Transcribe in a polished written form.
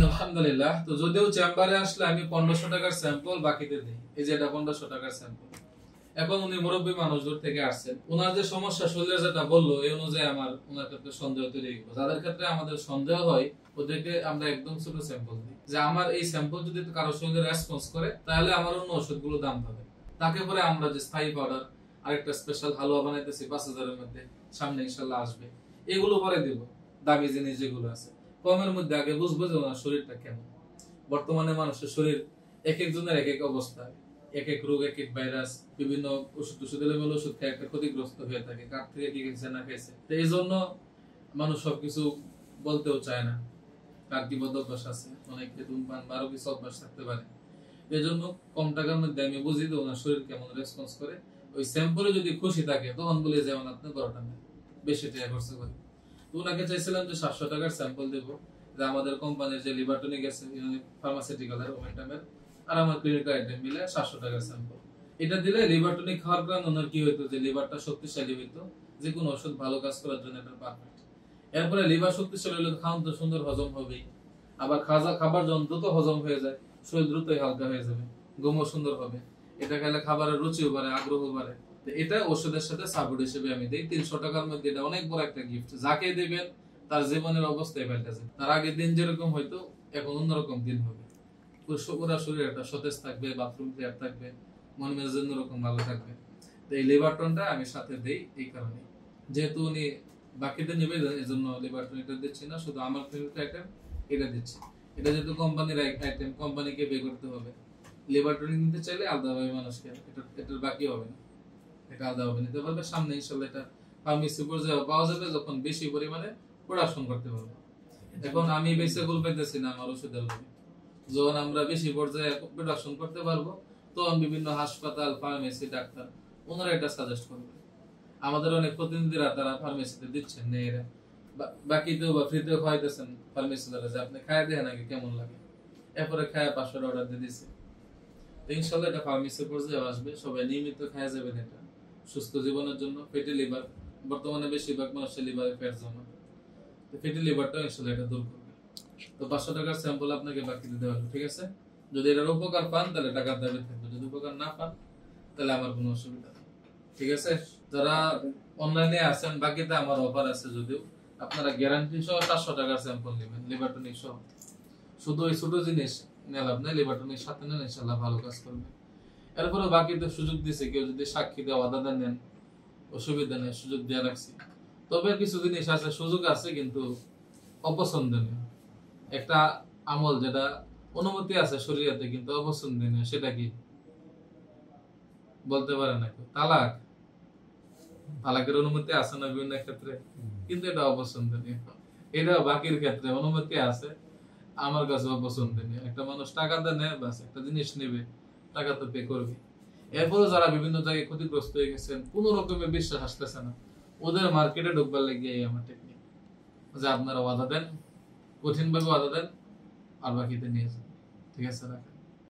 আলহামদুলিল্লাহ। তো যদিও চেম্বারে আসলে আমি 1500 টাকার স্যাম্পল বাকিতে দিই, এই যে এটা 1500 টাকার স্যাম্পল। এখন উনি মুরব্বী মানুষ দূর থেকে আসছেন, ওনার যে সমস্যা শরীরে যেটা বললো এই অনুযায়ী আমার ওনার ক্ষেত্রে সন্দেহ তৈরি হয়ে গেল। যাদের ক্ষেত্রে আমাদের সন্দেহ হয় ওদেরকে আমরা একদম ছোট স্যাম্পল দিই, যে আমার এই স্যাম্পল যদি কারো শরীরে রেসপন্স করে তাহলে আমার অন্য ওষুধগুলো দাম পাবে। তাকে পরে আমরা যে স্থায়ী পাউডার আরেকটা স্পেশাল হালুয়া বানাইতেছি 5000 এর মধ্যে, সামনে ইনশাল্লাহ আসবে, এগুলো পরে দিব। দামি জিনিস যেগুলো আছে কমের মধ্যে আগে বুঝবো যে ওনার শরীরটা কেমন। বর্তমানে মানুষের শরীর এক একজনের এক এক অবস্থা, এক এক রোগ, এক এক ভাইরাস, বিভিন্ন ওষুধ এলোমেলো ওষুধ খেয়ে একটা ক্ষতিগ্রস্ত হয়ে থাকে, কার থেকে কি খেয়েছে না খেয়েছে। তো এই জন্য মানুষ সবকিছু বলতেও চায় না, কার কি বদ অভ্যাস আছে, অনেকে ধূমপান বা আরো কিছু অভ্যাস থাকতে পারে। এই জন্য কম টাকার মধ্যে আমি বুঝি যে ওনার শরীর কেমন রেসপন্স করে। ওই স্যাম্পলে যদি খুশি থাকে তখন বলে যেমন আপনি 12টা নেন, বেশি টাকা খরচ করে। তো ওনাকে চাইছিলাম যে 700 টাকার স্যাম্পল দেবো, যে আমাদের কোম্পানির যে লিভার টনিক আছে ফার্মাসিউটিক্যালের ওমেন্টামের আর আমার ক্লিনিক্যাল আইটেম মিলে 700 টাকার স্যাম্পল। এটা দিলে লিভার টনিক খাওয়ার কারণে ওনার কি হইতো, যে লিভারটা শক্তিশালী হইতো, যে কোনো ওষুধ ভালো কাজ করার জন্য এটা পারফেক্ট। এরপরে লিভার শক্তিশালী হলে খাওয়ান তো সুন্দর হজম হবেই, আবার খাবার যখন দ্রুত হজম হয়ে যায় শরীর দ্রুতই হালকা হয়ে যাবে, ঘুমও সুন্দর হবে। এটা খেলে খাবারের রুচিও বাড়ে, আগ্রহ বাড়ে। এটা ওষুধের সাথে সাপোর্ট হিসেবে আমি দিই। 300 টাকার মধ্যে এটা অনেক বড় একটা গিফট, যাকে দিবেন তার জীবনের অবস্থায় পাল্টেছে। তার আগের দিন যেরকম হয়তো এখন অন্যরকম দিন হবে, পুরো শরীর একটা সতেজ থাকবে, বাথরুম ক্লিয়ার থাকবে, মন মেজাজ অন্যরকম ভালো থাকবে। তো এই লিভারটনটা আমি সাথে দেই এই কারণে, যেহেতু উনি বাকিতে নেবে এই জন্য লিভারটন এটা দিচ্ছি না, শুধু আমার ফেভারিট আইটেম এটা দিচ্ছি। এটা যেহেতু কোম্পানির আইটেম, কোম্পানিকে পে করতে হবে। লিভারটন নিতে চাইলে আলাদাভাবে মানুষকে, এটার বাকি হবে না, এটা আলাদাভাবে নিতে পারবে। সামনে ইনশাল্লাহ এটা ফার্মেসি পর্যায়ে পাওয়া যাবে যখন বেশি পরিমাণে প্রোডাকশন করতে পারবো। এখন আমি বেশি গোল পাইতেছি না আমার ওষুধের লোভে, যখন আমরা বেশি পর্যায়ে প্রোডাকশন করতে পারবো তখন বিভিন্ন হাসপাতাল, ফার্মেসি, ডাক্তার ওনারা এটা সাজেস্ট করবে। আমাদের অনেক প্রতিনিধিরা তারা ফার্মেসিতে দিচ্ছেন এরা বাকিতেও বা ফ্রিতেও খাওয়াইতেছেন ফার্মেসিরা, যে আপনি খায় দেখেন আগে কেমন লাগে, এরপরে খায় 500 অর্ডার দিয়ে দিচ্ছে। ইনশাল্লাহ এটা ফার্মেসি পর্যায়ে আসবে, সবাই নিয়মিত খায় যাবেন। এটা সুস্থ জীবনের জন্য। ফ্যাটি লিভার বর্তমানে বেশিরভাগ মানুষের লিভারে ফ্যাট জমা, তো ফ্যাটি লিভারটা ইনশাল্লাহ এটা দূর করবে। তো 500 টাকার স্যাম্পল আপনাকে বাকি দিতে হবে, ঠিক আছে? যদি এটার উপকার পান তাহলে টাকার দাবি থাকবে, যদি উপকার না পান তাহলে আমার কোনো অসুবিধা নেই, ঠিক আছে? যারা অনলাইনে আছেন বাকিতে আমার অফার আছে, যদিও আপনারা গ্যারান্টি সহ 700 টাকার স্যাম্পল নেবেন লিভার টনিক সহ। শুধু ওই ছোট জিনিস নেন, আপনি লিভার টনিক সাথে নেন, ইনশাআল্লাহ ভালো কাজ করবে। এরপরে বাকিতে সুযোগ দিছে, কেউ যদি সাক্ষী দেওয়া আলাদা নেন অসুবিধা নেই, সুযোগ দেওয়া রাখছি। তবে কিছু জিনিস আছে সুযোগ আছে কিন্তু অপছন্দনীয়। একটা আমল যেটা অনুমতি আছে শরীয়তে কিন্তু অপছন্দনীয়, সেটা কি বলতে পারে না কেউ? তালাকের অনুমতি আছে না বিভিন্ন ক্ষেত্রে, কিন্তু এটা অপছন্দনীয়। এটা বাকির ক্ষেত্রে অনুমতি আছে, আমার কাছে অপছন্দনীয়। একটা মানুষ টাকা দেয়, বাস একটা জিনিস নেবে, টাকা তো পে করবে। এরপরে যারা বিভিন্ন জায়গায় ক্ষতিগ্রস্ত হয়ে গেছেন, কোন রকমের বিশ্বাস আসতেছে না, ওদের মার্কেটে ঢুকবার লেগে আমার টেকনিক, যে আপনারা ওয়াদা দেন, কঠিন ভাবে ওয়াদা দেন, আর বাকিতে নিয়ে যান, ঠিক আছে?